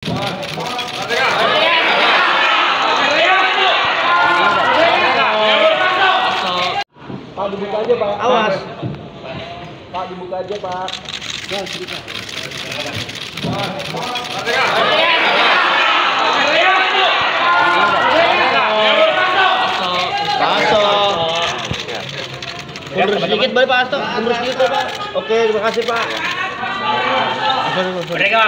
Pak, dibuka aja, Pak. Awas. Pak, dibuka aja, Pak. Ya, cerita. Mundur sedikit boleh Pak Asto, mundur sedikit boleh Pak. Oke, terima kasih Pak. Mereka.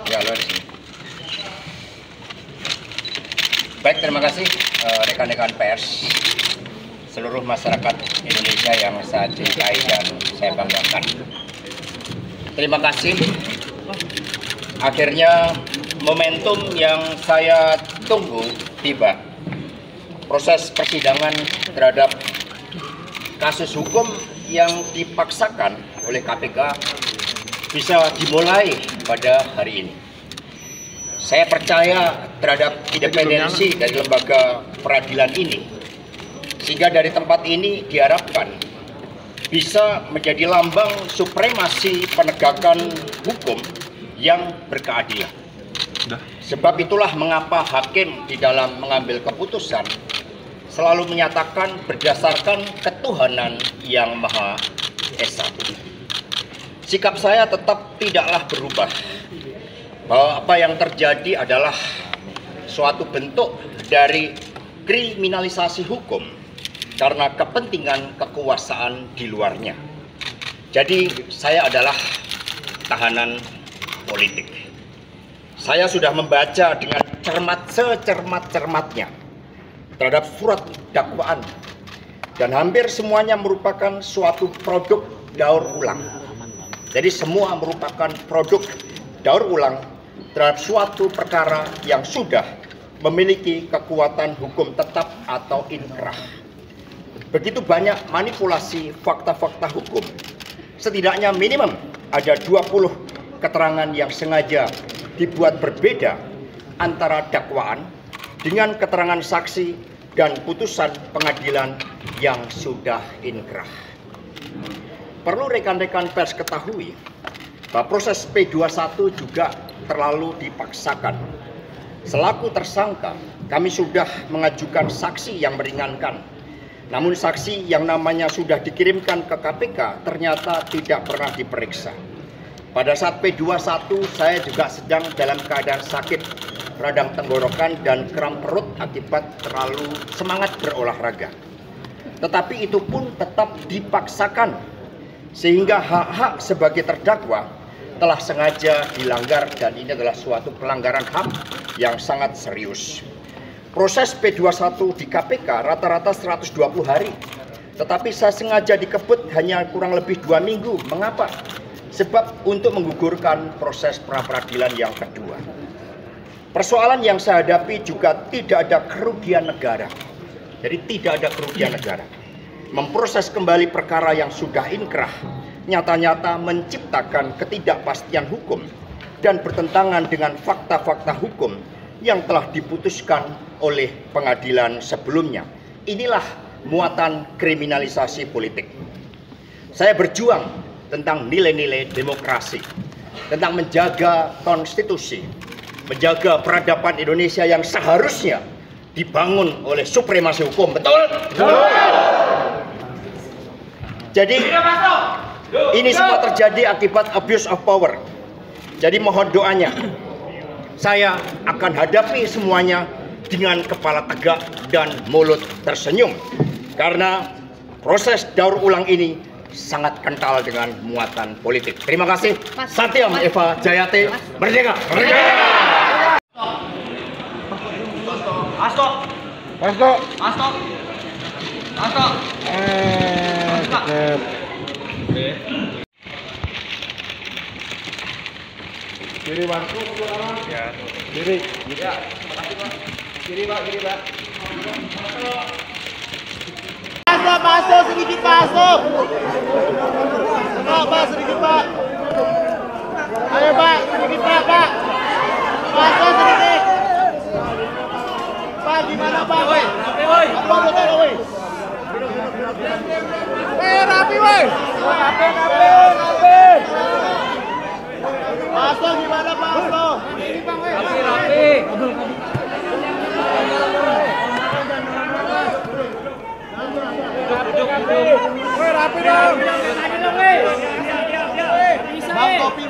Ya, lo di sini. Baik, terima kasih rekan-rekan pers, seluruh masyarakat Indonesia yang saya cintai dan saya banggakan. Terima kasih. Akhirnya momentum yang saya tunggu tiba. Proses persidangan terhadap kasus hukum yang dipaksakan oleh KPK bisa dimulai pada hari ini. Saya percaya terhadap independensi dari lembaga peradilan ini, sehingga dari tempat ini diharapkan bisa menjadi lambang supremasi penegakan hukum yang berkeadilan. Sebab itulah mengapa hakim di dalam mengambil keputusan selalu menyatakan berdasarkan ketuhanan yang Maha Esa. Sikap saya tetap tidaklah berubah, bahwa apa yang terjadi adalah suatu bentuk dari kriminalisasi hukum karena kepentingan kekuasaan di luarnya. Jadi saya adalah tahanan politik. Saya sudah membaca dengan cermat secermat-cermatnya terhadap surat dakwaan, dan hampir semuanya merupakan suatu produk daur ulang. Jadi semua merupakan produk daur ulang terhadap suatu perkara yang sudah memiliki kekuatan hukum tetap atau inkrah. Begitu banyak manipulasi fakta-fakta hukum. Setidaknya minimum ada 20 keterangan yang sengaja dibuat berbeda antara dakwaan dengan keterangan saksi dan putusan pengadilan yang sudah inkrah. Perlu rekan-rekan pers ketahui bahwa proses P21 juga terlalu dipaksakan. Selaku tersangka, kami sudah mengajukan saksi yang meringankan. Namun saksi yang namanya sudah dikirimkan ke KPK ternyata tidak pernah diperiksa. Pada saat P21 saya juga sedang dalam keadaan sakit, radang tenggorokan dan kram perut akibat terlalu semangat berolahraga. Tetapi itu pun tetap dipaksakan, sehingga hak-hak sebagai terdakwa telah sengaja dilanggar, dan ini adalah suatu pelanggaran HAM yang sangat serius. Proses P21 di KPK rata-rata 120 hari, tetapi saya sengaja dikebut hanya kurang lebih 2 minggu. Mengapa? Sebab untuk menggugurkan proses pra-peradilan yang kedua. Persoalan yang saya hadapi juga tidak ada kerugian negara. Jadi tidak ada kerugian negara. Memproses kembali perkara yang sudah inkrah nyata-nyata menciptakan ketidakpastian hukum dan bertentangan dengan fakta-fakta hukum yang telah diputuskan oleh pengadilan sebelumnya. Inilah muatan kriminalisasi politik. Saya berjuang tentang nilai-nilai demokrasi, tentang menjaga konstitusi, menjaga peradaban Indonesia yang seharusnya dibangun oleh supremasi hukum. Betul? Jadi ini semua terjadi akibat abuse of power. Jadi mohon doanya. Saya akan hadapi semuanya dengan kepala tegak dan mulut tersenyum, karena proses daur ulang ini sangat kental dengan muatan politik. Terima kasih. Satyam Eva Jayate, merdeka! Merdeka! Asto. Asto. Asto. Asto. Kiri, Bang. Ya. Kiri. Ya. Kiri, Pak. Kiri, Pak. Pak, sedikit Pak Asto. Pak, sedikit Pak. Ayo Pak, sedikit Pak. Pak Asto sedikit. Pak, gimana Pak? Woi, woi. Rapi woi. Rapi.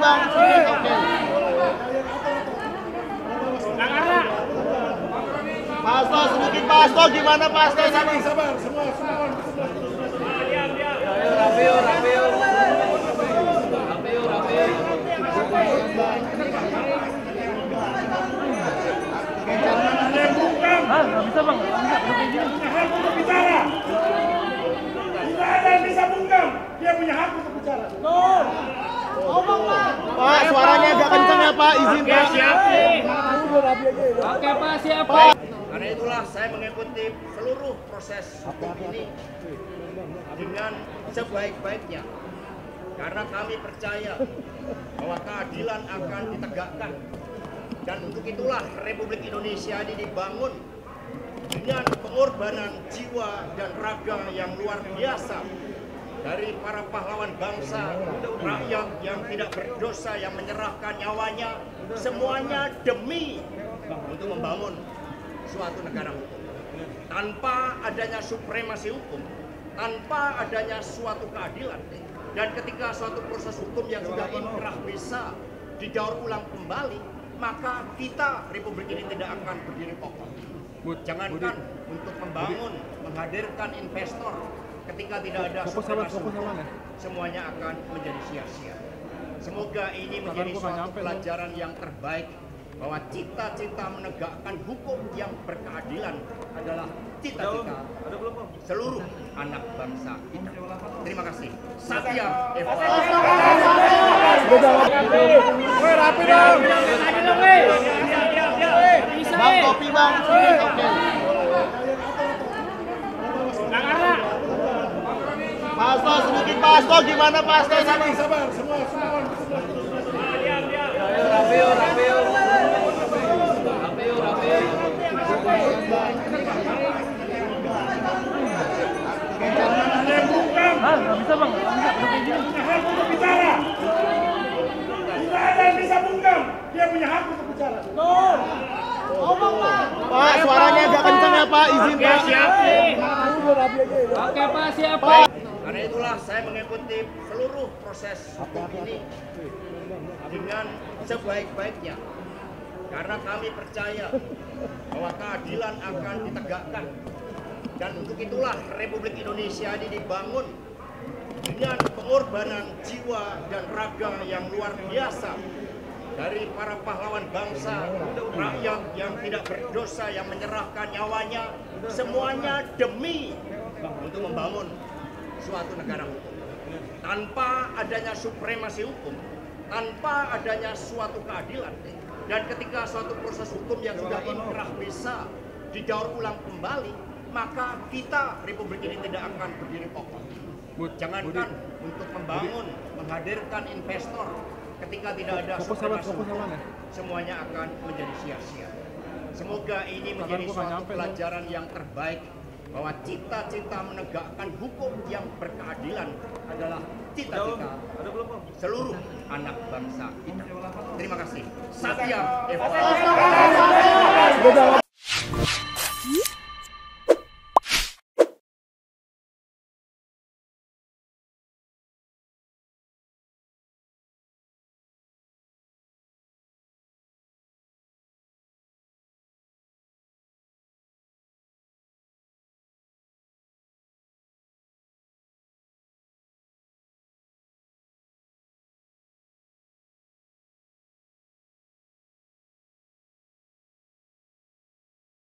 Bang. Oke. Pak Hasto, sedikit Pak Hasto, gimana Pak Hasto? Sabar, semua. Nggak bisa bang, nggak bisa kayak gini. Hak untuk bicara. Tidak ada yang bisa bungkam. Dia punya hak untuk bicara. Pak, suaranya agak kencang ya Pak, izin Pak. Oke Pak, siap Pak. Pak. Karena itulah saya mengikuti seluruh proses hukum ini dengan sebaik-baiknya. Karena kami percaya bahwa keadilan akan ditegakkan. Dan untuk itulah Republik Indonesia ini dibangun dengan pengorbanan jiwa dan raga yang luar biasa dari para pahlawan bangsa, rakyat yang tidak berdosa, yang menyerahkan nyawanya, semuanya demi untuk membangun suatu negara hukum. Tanpa adanya supremasi hukum, tanpa adanya suatu keadilan, dan ketika suatu proses hukum yang sudah inkrah bisa didaur ulang kembali, maka kita Republik ini tidak akan berdiri kokoh. Jangankan untuk membangun, menghadirkan investor, ketika tidak ada supremasi hukum, semuanya akan menjadi sia-sia. Semoga ini menjadi suatu pelajaran yang terbaik bahwa cita-cita menegakkan hukum yang berkeadilan adalah cita-cita seluruh anak bangsa kita. Terima kasih. Satya Eva. Rapi dong. Bang, kopi Bang. Oke. Pak Hasto, sedikit Pak Hasto, gimana Pak Hasto? Sabar, semua. Nggak bisa bang, nggak bisa kayak gini. Hak untuk bicara. Tidak ada yang bisa bungkam. Dia punya hak untuk bicara. Pak, suaranya agak kencang ya Pak, izin Pak. Oke Pak, siap Pak. Karena itulah saya mengikuti seluruh proses hukum ini dengan sebaik-baiknya. Karena kami percaya bahwa keadilan akan ditegakkan. Dan untuk itulah Republik Indonesia ini dibangun dengan pengorbanan jiwa dan raga yang luar biasa dari para pahlawan bangsa, rakyat yang tidak berdosa, yang menyerahkan nyawanya, semuanya demi untuk membangun suatu negara hukum. Tanpa adanya supremasi hukum, tanpa adanya suatu keadilan, dan ketika suatu proses hukum yang sudah inkrah bisa didaur ulang kembali, maka kita Republik ini tidak akan berdiri kokoh. Jangankan untuk membangun, menghadirkan investor, ketika tidak ada supremasi hukum, semuanya akan menjadi sia-sia. Semoga ini menjadi suatu pelajaran yang terbaik bahwa cita-cita menegakkan hukum yang berkeadilan adalah cita-cita seluruh anak bangsa kita. Terima kasih. Satya Eva.